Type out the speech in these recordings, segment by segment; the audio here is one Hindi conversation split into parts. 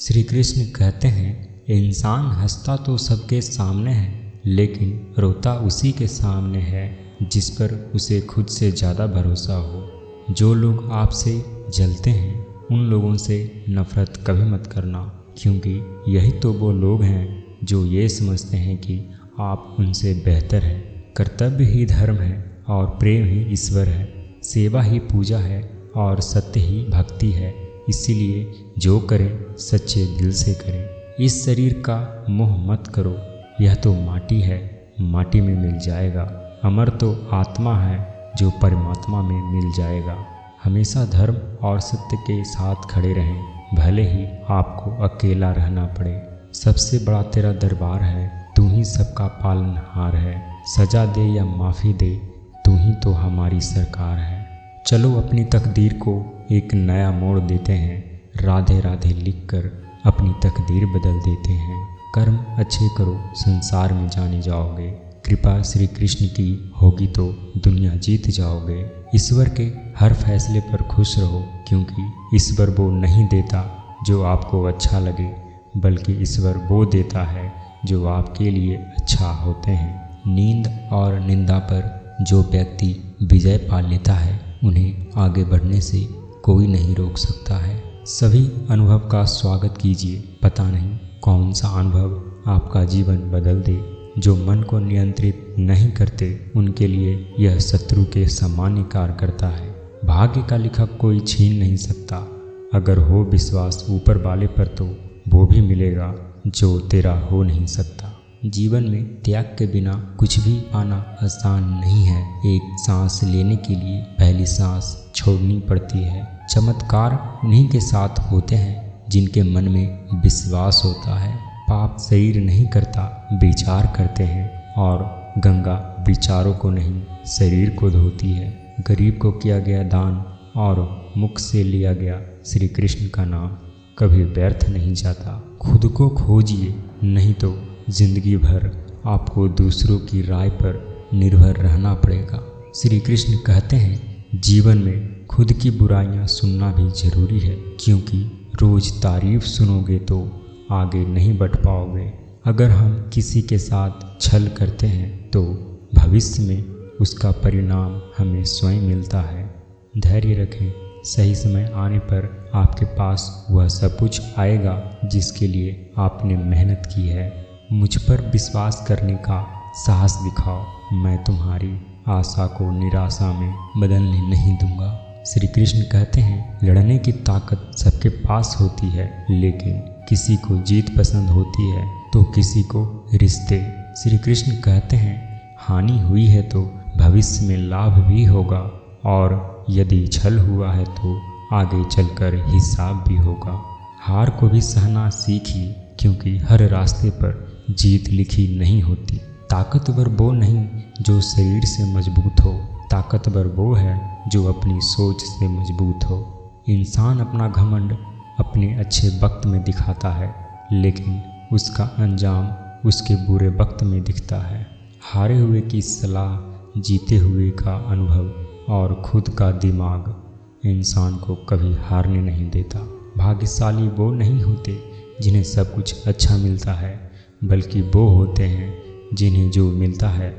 श्री कृष्ण कहते हैं, इंसान हंसता तो सबके सामने है, लेकिन रोता उसी के सामने है जिस पर उसे खुद से ज़्यादा भरोसा हो। जो लोग आपसे जलते हैं उन लोगों से नफ़रत कभी मत करना, क्योंकि यही तो वो लोग हैं जो ये समझते हैं कि आप उनसे बेहतर हैं। कर्तव्य ही धर्म है और प्रेम ही ईश्वर है, सेवा ही पूजा है और सत्य ही भक्ति है। इसीलिए जो करें सच्चे दिल से करें। इस शरीर का मोह मत करो, यह तो माटी है, माटी में मिल जाएगा। अमर तो आत्मा है जो परमात्मा में मिल जाएगा। हमेशा धर्म और सत्य के साथ खड़े रहें, भले ही आपको अकेला रहना पड़े। सबसे बड़ा तेरा दरबार है, तू ही सबका पालनहार है। सजा दे या माफ़ी दे, तू ही तो हमारी सरकार है। चलो अपनी तकदीर को एक नया मोड़ देते हैं, राधे राधे लिखकर अपनी तकदीर बदल देते हैं। कर्म अच्छे करो, संसार में जाने जाओगे। कृपा श्री कृष्ण की होगी तो दुनिया जीत जाओगे। ईश्वर के हर फैसले पर खुश रहो, क्योंकि ईश्वर वो नहीं देता जो आपको अच्छा लगे, बल्कि ईश्वर वो देता है जो आपके लिए अच्छा होते हैं। नींद और निंदा पर जो व्यक्ति विजय पा लेता है, उन्हें आगे बढ़ने से कोई नहीं रोक सकता है। सभी अनुभव का स्वागत कीजिए, पता नहीं कौन सा अनुभव आपका जीवन बदल दे। जो मन को नियंत्रित नहीं करते उनके लिए यह शत्रु के सामान्य कार्य करता है। भाग्य का लिखा कोई छीन नहीं सकता। अगर हो विश्वास ऊपर वाले पर तो वो भी मिलेगा जो तेरा हो नहीं सकता। जीवन में त्याग के बिना कुछ भी पाना आसान नहीं है। एक सांस लेने के लिए पहली सांस छोड़नी पड़ती है। चमत्कार उन्हीं के साथ होते हैं जिनके मन में विश्वास होता है। पाप शरीर नहीं करता, विचार करते हैं, और गंगा विचारों को नहीं शरीर को धोती है। गरीब को किया गया दान और मुख से लिया गया श्री कृष्ण का नाम कभी व्यर्थ नहीं जाता। खुद को खोजिए, नहीं तो जिंदगी भर आपको दूसरों की राय पर निर्भर रहना पड़ेगा। श्री कृष्ण कहते हैं, जीवन में खुद की बुराइयां सुनना भी जरूरी है, क्योंकि रोज तारीफ सुनोगे तो आगे नहीं बढ़ पाओगे। अगर हम किसी के साथ छल करते हैं तो भविष्य में उसका परिणाम हमें स्वयं मिलता है। धैर्य रखें, सही समय आने पर आपके पास वह सब कुछ आएगा जिसके लिए आपने मेहनत की है। मुझ पर विश्वास करने का साहस दिखाओ, मैं तुम्हारी आशा को निराशा में बदलने नहीं दूंगा। श्री कृष्ण कहते हैं, लड़ने की ताकत सबके पास होती है, लेकिन किसी को जीत पसंद होती है तो किसी को रिश्ते। श्री कृष्ण कहते हैं, हानि हुई है तो भविष्य में लाभ भी होगा, और यदि छल हुआ है तो आगे चलकर हिसाब भी होगा। हार को भी सहना सीखिए, क्योंकि हर रास्ते पर जीत लिखी नहीं होती। ताकतवर वो नहीं जो शरीर से मजबूत हो, ताकतवर वो है जो अपनी सोच से मजबूत हो। इंसान अपना घमंड अपने अच्छे वक्त में दिखाता है, लेकिन उसका अंजाम उसके बुरे वक्त में दिखता है। हारे हुए की सलाह, जीते हुए का अनुभव और खुद का दिमाग इंसान को कभी हारने नहीं देता। भाग्यशाली वो नहीं होते जिन्हें सब कुछ अच्छा मिलता है, बल्कि वो होते हैं जिन्हें जो मिलता है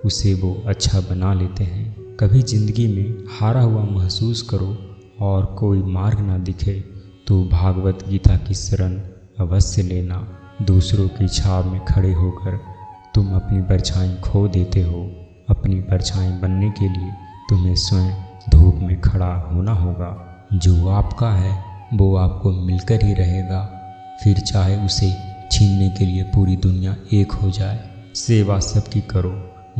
उसे वो अच्छा बना लेते हैं। कभी ज़िंदगी में हारा हुआ महसूस करो और कोई मार्ग ना दिखे तो भागवत गीता की शरण अवश्य लेना। दूसरों की छाव में खड़े होकर तुम अपनी परछाई खो देते हो। अपनी परछाई बनने के लिए तुम्हें स्वयं धूप में खड़ा होना होगा। जो आपका है वो आपको मिलकर ही रहेगा, फिर चाहे उसे छीनने के लिए पूरी दुनिया एक हो जाए। सेवा सबकी करो,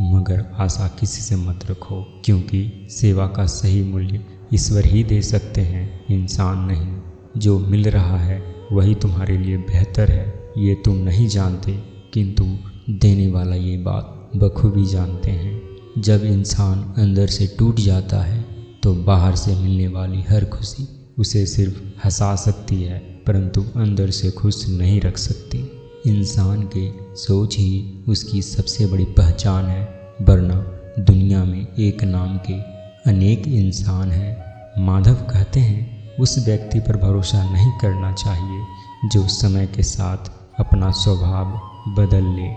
मगर आशा किसी से मत रखो, क्योंकि सेवा का सही मूल्य ईश्वर ही दे सकते हैं, इंसान नहीं। जो मिल रहा है वही तुम्हारे लिए बेहतर है, ये तुम नहीं जानते, किंतु देने वाला ये बात बखूबी जानते हैं। जब इंसान अंदर से टूट जाता है तो बाहर से मिलने वाली हर खुशी उसे सिर्फ हंसा सकती है, परंतु अंदर से खुश नहीं रख सकती। इंसान के सोच ही उसकी सबसे बड़ी पहचान है, वरना दुनिया में एक नाम के अनेक इंसान हैं। माधव कहते हैं, उस व्यक्ति पर भरोसा नहीं करना चाहिए जो समय के साथ अपना स्वभाव बदल ले।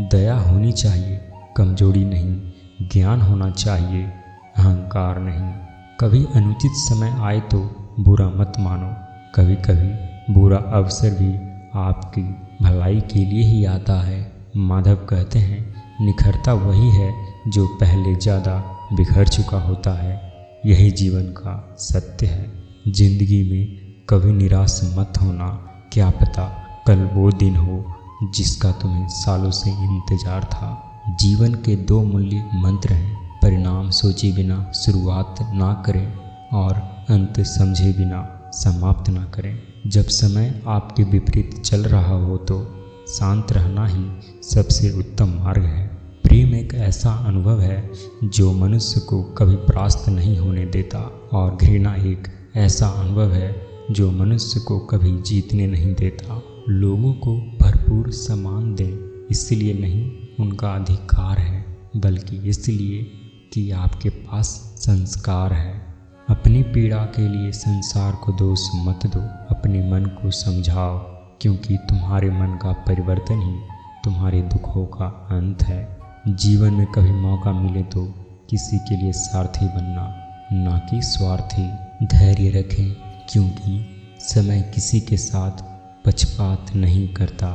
दया होनी चाहिए, कमजोरी नहीं। ज्ञान होना चाहिए, अहंकार नहीं। कभी अनुचित समय आए तो बुरा मत मानो। कभी कभी बुरा अवसर भी आपकी भलाई के लिए ही आता है। माधव कहते हैं, निखरता वही है जो पहले ज़्यादा बिखर चुका होता है। यही जीवन का सत्य है। जिंदगी में कभी निराश मत होना। क्या पता कल वो दिन हो जिसका तुम्हें सालों से इंतजार था। जीवन के 2 मूल्य मंत्र हैं, परिणाम सोचे बिना शुरुआत ना करें और अंत समझे बिना समाप्त ना करें। जब समय आपके विपरीत चल रहा हो तो शांत रहना ही सबसे उत्तम मार्ग है। प्रेम एक ऐसा अनुभव है जो मनुष्य को कभी परास्त नहीं होने देता, और घृणा एक ऐसा अनुभव है जो मनुष्य को कभी जीतने नहीं देता। लोगों को भरपूर सम्मान दें, इसलिए नहीं उनका अधिकार है, बल्कि इसलिए कि आपके पास संस्कार है। अपनी पीड़ा के लिए संसार को दोष मत दो, अपने मन को समझाओ, क्योंकि तुम्हारे मन का परिवर्तन ही तुम्हारे दुखों का अंत है। जीवन में कभी मौका मिले तो किसी के लिए सारथी बनना, ना कि स्वार्थी। धैर्य रखें, क्योंकि समय किसी के साथ पक्षपात नहीं करता।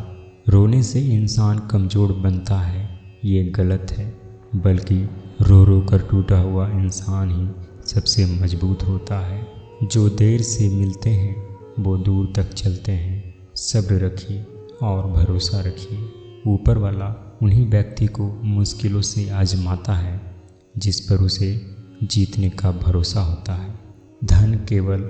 रोने से इंसान कमज़ोर बनता है, ये गलत है, बल्कि रो रो कर टूटा हुआ इंसान ही सबसे मजबूत होता है। जो देर से मिलते हैं वो दूर तक चलते हैं। सब्र रखिए और भरोसा रखिए। ऊपर वाला उन्हीं व्यक्ति को मुश्किलों से आजमाता है जिस पर उसे जीतने का भरोसा होता है। धन केवल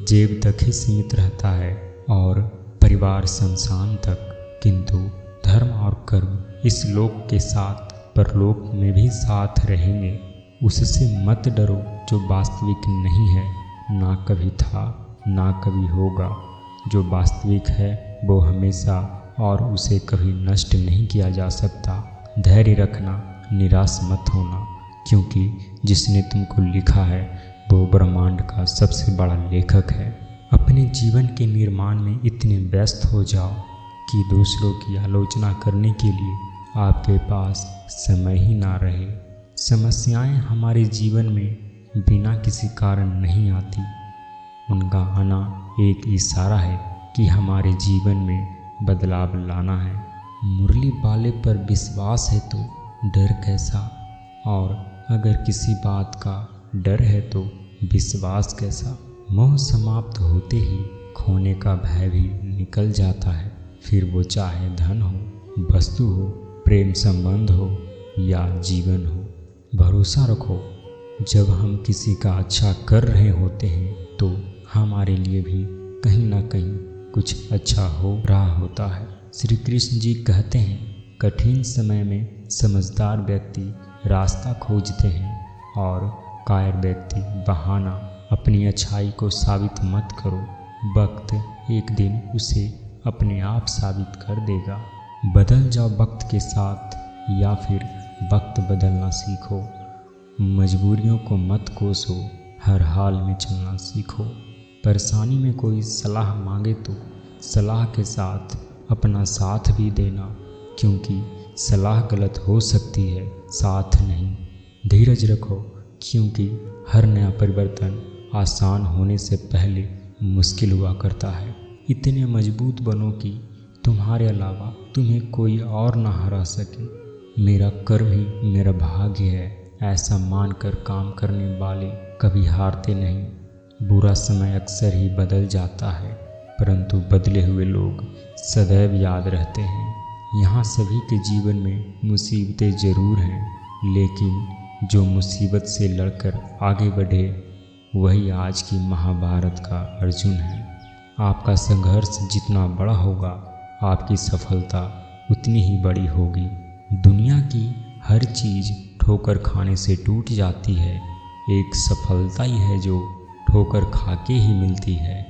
जेब तक ही सीमित रहता है और परिवार शमशान तक, किंतु धर्म और कर्म इस लोक के साथ परलोक में भी साथ रहेंगे। उससे मत डरो जो वास्तविक नहीं है, ना कभी था ना कभी होगा। जो वास्तविक है वो हमेशा, और उसे कभी नष्ट नहीं किया जा सकता। धैर्य रखना, निराश मत होना, क्योंकि जिसने तुमको लिखा है वो ब्रह्मांड का सबसे बड़ा लेखक है। अपने जीवन के निर्माण में इतने व्यस्त हो जाओ कि दूसरों की आलोचना करने के लिए आपके पास समय ही ना रहे। समस्याएं हमारे जीवन में बिना किसी कारण नहीं आती। उनका आना एक इशारा है कि हमारे जीवन में बदलाव लाना है। मुरली वाले पर विश्वास है तो डर कैसा, और अगर किसी बात का डर है तो विश्वास कैसा। मोह समाप्त होते ही खोने का भय भी निकल जाता है। फिर वो चाहे धन हो, वस्तु हो, प्रेम संबंध हो या जीवन हो। भरोसा रखो, जब हम किसी का अच्छा कर रहे होते हैं तो हमारे लिए भी कहीं ना कहीं कुछ अच्छा हो रहा होता है। श्री कृष्ण जी कहते हैं, कठिन समय में समझदार व्यक्ति रास्ता खोजते हैं और कायर व्यक्ति बहाना। अपनी अच्छाई को साबित मत करो, वक्त एक दिन उसे अपने आप साबित कर देगा। बदल जाओ वक्त के साथ, या फिर वक्त बदलना सीखो। मजबूरियों को मत कोसो, हर हाल में चलना सीखो। परेशानी में कोई सलाह मांगे तो सलाह के साथ अपना साथ भी देना, क्योंकि सलाह गलत हो सकती है, साथ नहीं। धीरज रखो, क्योंकि हर नया परिवर्तन आसान होने से पहले मुश्किल हुआ करता है। इतने मजबूत बनो कि तुम्हारे अलावा तुम्हें कोई और ना हरा सके। मेरा कर्म ही मेरा भाग्य है, ऐसा मानकर काम करने वाले कभी हारते नहीं। बुरा समय अक्सर ही बदल जाता है, परंतु बदले हुए लोग सदैव याद रहते हैं। यहाँ सभी के जीवन में मुसीबतें ज़रूर हैं, लेकिन जो मुसीबत से लड़कर आगे बढ़े वही आज की महाभारत का अर्जुन है। आपका संघर्ष जितना बड़ा होगा, आपकी सफलता उतनी ही बड़ी होगी। दुनिया की हर चीज़ ठोकर खाने से टूट जाती है, एक सफलता ही है जो ठोकर खा के ही मिलती है।